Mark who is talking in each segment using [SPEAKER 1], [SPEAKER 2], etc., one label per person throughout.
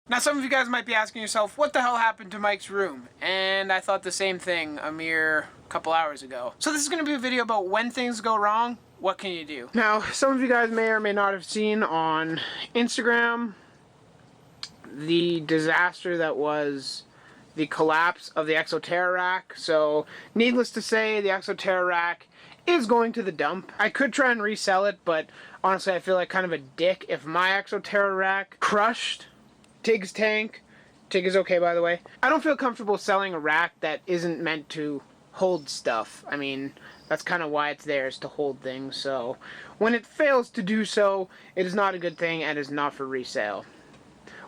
[SPEAKER 1] Now some of you guys might be asking yourself, what the hell happened to Mike's room? And I thought the same thing a mere couple hours ago. So this is going to be a video about when things go wrong, what can you do? Now, some of you guys may or may not have seen on Instagram the disaster that was the collapse of the Exoterra rack. So, needless to say, the Exoterra rack is going to the dump. I could try and resell it, but honestly I feel like kind of a dick if my Exoterra rack crushed Tigs tank. Tig is okay, by the way. I don't feel comfortable selling a rack that isn't meant to hold stuff. I mean, that's kind of why it's there, is to hold things. So, when it fails to do so, it is not a good thing and is not for resale.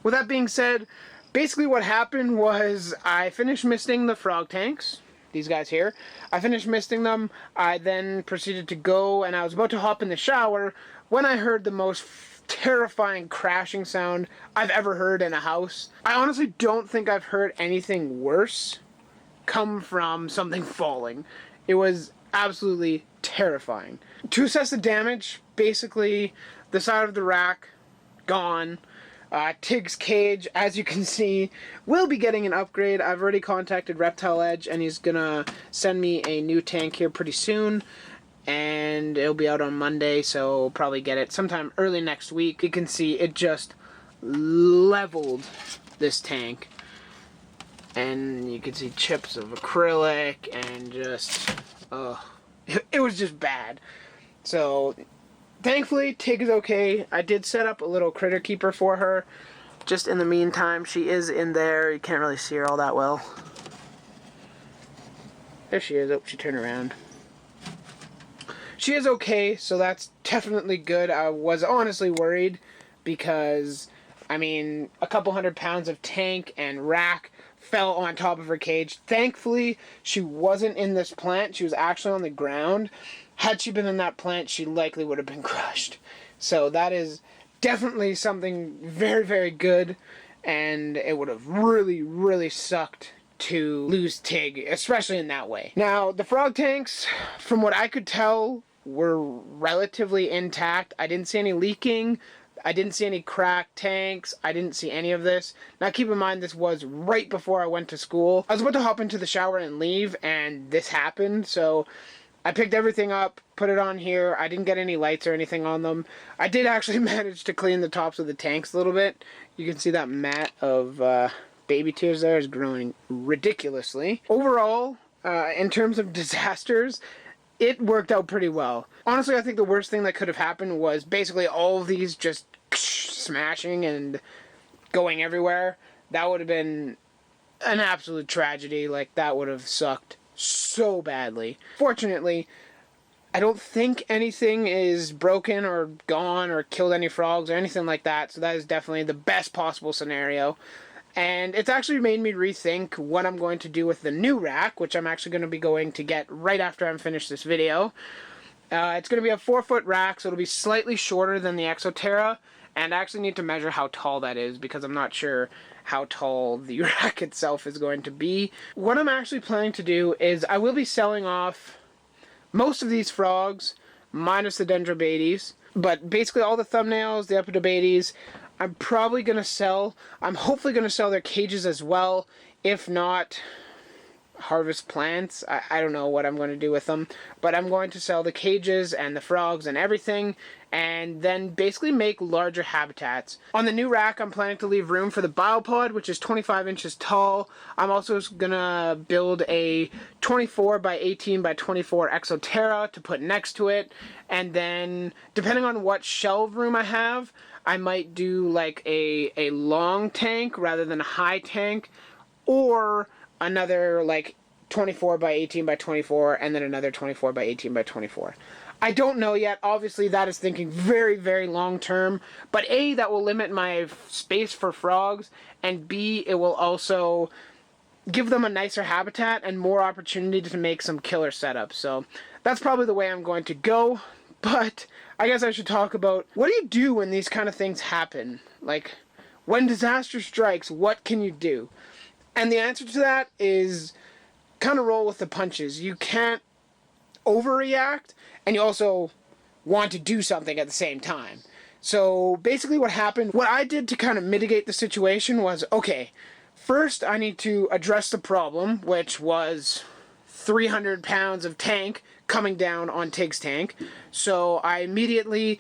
[SPEAKER 1] With that being said, basically what happened was I finished misting the frog tanks. These guys here. I finished misting them. I then proceeded to go, and I was about to hop in the shower when I heard the most terrifying crashing sound I've ever heard in a house. I honestly don't think I've heard anything worse come from something falling. It was absolutely terrifying. To assess the damage, basically the side of the rack gone. Tig's cage, as you can see, will be getting an upgrade. I've already contacted Reptile Edge, and he's gonna send me a new tank here pretty soon. And it'll be out on Monday, so probably get it sometime early next week. You can see it just leveled this tank. And you can see chips of acrylic and just, it was just bad. So, thankfully, Tig is okay. I did set up a little critter keeper for her. Just in the meantime, she is in there. You can't really see her all that well. There she is. Oh, she turned around. She is okay, so that's definitely good. I was honestly worried because, I mean, a couple 100 pounds of tank and rack fell on top of her cage. Thankfully, she wasn't in this plant. She was actually on the ground. Had she been in that plant, she likely would have been crushed. So that is definitely something very, very good, and it would have really, really sucked to lose Tig, especially in that way. Now, the frog tanks, from what I could tell, were relatively intact. I didn't see any leaking. I didn't see any cracked tanks. I didn't see any of this. Now keep in mind, this was right before I went to school. I was about to hop into the shower and leave, and this happened. So I picked everything up, put it on here. I didn't get any lights or anything on them. I did actually manage to clean the tops of the tanks a little bit. You can see that mat of baby tears there is growing ridiculously. Overall, in terms of disasters, it worked out pretty well. Honestly, I think the worst thing that could have happened was basically all of these just smashing and going everywhere. That would have been an absolute tragedy. Like, that would have sucked so badly. Fortunately, I don't think anything is broken or gone or killed any frogs or anything like that, so that is definitely the best possible scenario. And it's actually made me rethink what I'm going to do with the new rack, which I'm actually going to be going to get right after I'm finished this video. It's going to be a 4-foot rack, so it'll be slightly shorter than the Exoterra, and I actually need to measure how tall that is because I'm not sure how tall the rack itself is going to be. What I'm actually planning to do is I will be selling off most of these frogs, minus the Dendrobates, but basically all the thumbnails, the Epidobates, I'm probably going to sell. I'm hopefully going to sell their cages as well. If not, harvest plants. I don't know what I'm going to do with them. But I'm going to sell the cages and the frogs and everything. And then basically make larger habitats. On the new rack, I'm planning to leave room for the biopod, which is 25 inches tall. I'm also going to build a 24 by 18 by 24 Exoterra to put next to it. And then, depending on what shelve room I have, I might do like a long tank rather than a high tank, or another like 24 by 18 by 24 and then another 24 by 18 by 24. I don't know yet. Obviously, that is thinking very, very long term. But A, that will limit my space for frogs, and B, it will also give them a nicer habitat and more opportunity to make some killer setups. So that's probably the way I'm going to go. But I guess I should talk about, what do you do when these kind of things happen? Like, when disaster strikes, what can you do? And the answer to that is kind of roll with the punches. You can't overreact, and you also want to do something at the same time. So basically what happened, what I did to kind of mitigate the situation was, okay, first I need to address the problem, which was 300 pounds of tank coming down on Tig's tank. So I immediately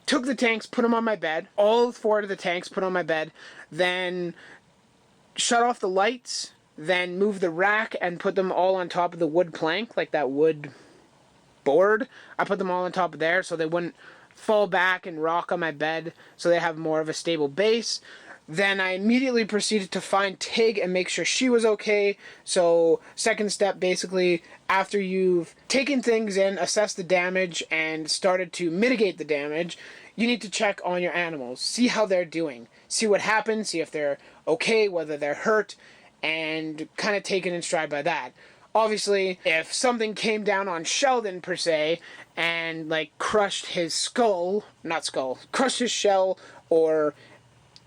[SPEAKER 1] took the tanks, put them on my bed, all 4 of the tanks put on my bed, then shut off the lights, then moved the rack and put them all on top of the wood plank, like that wood board. I put them all on top of there so they wouldn't fall back and rock on my bed, so they have more of a stable base. Then I immediately proceeded to find Tig and make sure she was okay. So second step, basically, after you've taken things in, assessed the damage, and started to mitigate the damage, you need to check on your animals. See how they're doing. See what happened, see if they're okay, whether they're hurt, and kind of take it in stride by that. Obviously, if something came down on Sheldon, per se, and, like, crushed his skull, crushed his shell, or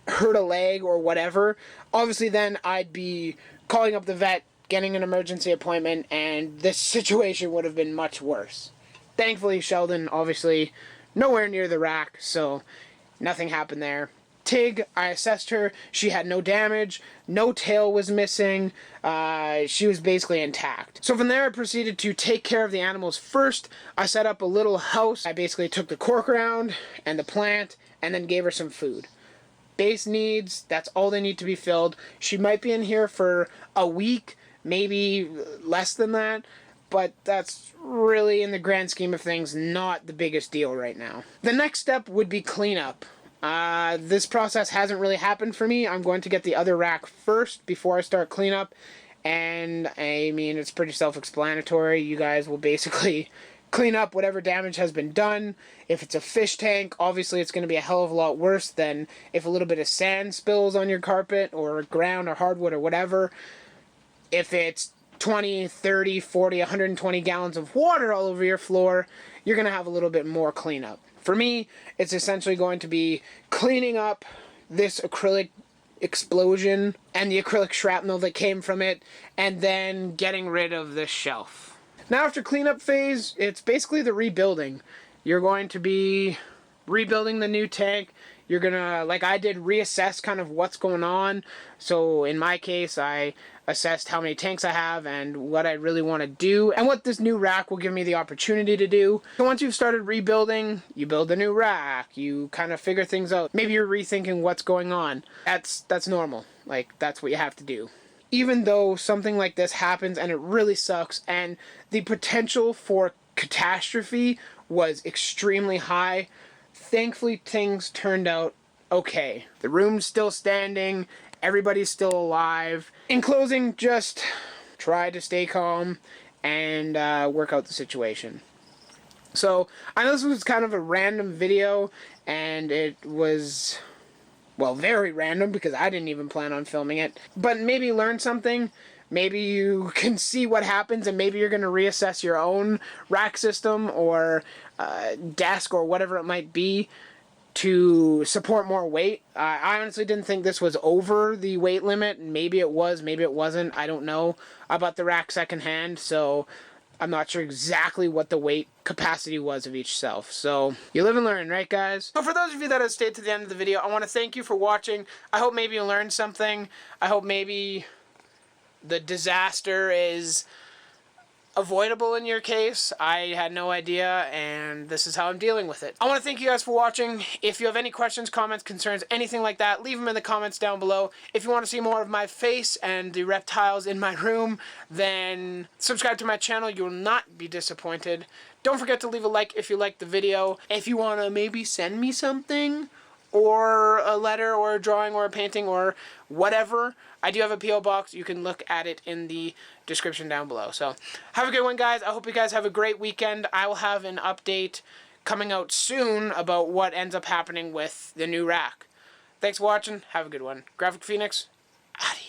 [SPEAKER 1] hurt a leg or whatever, obviously then I'd be calling up the vet, getting an emergency appointment, and this situation would have been much worse. Thankfully, Sheldon, obviously, nowhere near the rack, so nothing happened there. Tig, I assessed her. She had no damage. No tail was missing. She was basically intact. So from there, I proceeded to take care of the animals first. I set up a little house. I basically took the cork around and the plant and then gave her some food. Base needs, that's all they need to be filled. She might be in here for a week, maybe less than that, but that's really, in the grand scheme of things, not the biggest deal right now. The next step would be cleanup. This process hasn't really happened for me. I'm going to get the other rack first before I start cleanup, and I mean, it's pretty self-explanatory. You guys will basically clean up whatever damage has been done. If it's a fish tank, obviously it's going to be a hell of a lot worse than if a little bit of sand spills on your carpet or ground or hardwood or whatever. If it's 20, 30, 40, 120 gallons of water all over your floor, you're going to have a little bit more cleanup. For me, it's essentially going to be cleaning up this acrylic explosion and the acrylic shrapnel that came from it, and then getting rid of this shelf. Now, after cleanup phase, it's basically the rebuilding. You're going to be rebuilding the new tank. You're gonna, like I did, reassess kind of what's going on. So in my case, I assessed how many tanks I have and what I really want to do and what this new rack will give me the opportunity to do. So once you've started rebuilding, you build a new rack, you kind of figure things out. Maybe you're rethinking what's going on. That's normal. Like, that's what you have to do. Even though something like this happens and it really sucks and the potential for catastrophe was extremely high, thankfully things turned out okay. The room's still standing, everybody's still alive. In closing, just try to stay calm and work out the situation. So, I know this was kind of a random video, and it was, well, very random because I didn't even plan on filming it. But maybe learn something. Maybe you can see what happens, and maybe you're going to reassess your own rack system or desk or whatever it might be to support more weight. I honestly didn't think this was over the weight limit. Maybe it was, maybe it wasn't. I don't know. I bought the rack secondhand, so I'm not sure exactly what the weight capacity was of each shelf. So, you live and learn, right, guys? So for those of you that have stayed to the end of the video, I want to thank you for watching. I hope maybe you learned something. I hope maybe the disaster is avoidable in your case. I had no idea, and this is how I'm dealing with it. I want to thank you guys for watching. If you have any questions, comments, concerns, anything like that, leave them in the comments down below. If you want to see more of my face and the reptiles in my room, then subscribe to my channel. You will not be disappointed. Don't forget to leave a like if you liked the video. If you want to maybe send me something, or a letter, or a drawing, or a painting, or whatever, I do have a P.O. box. You can look at it in the description down below. So, have a good one, guys. I hope you guys have a great weekend. I will have an update coming out soon about what ends up happening with the new rack. Thanks for watching. Have a good one. Graphic Phoenix, adios.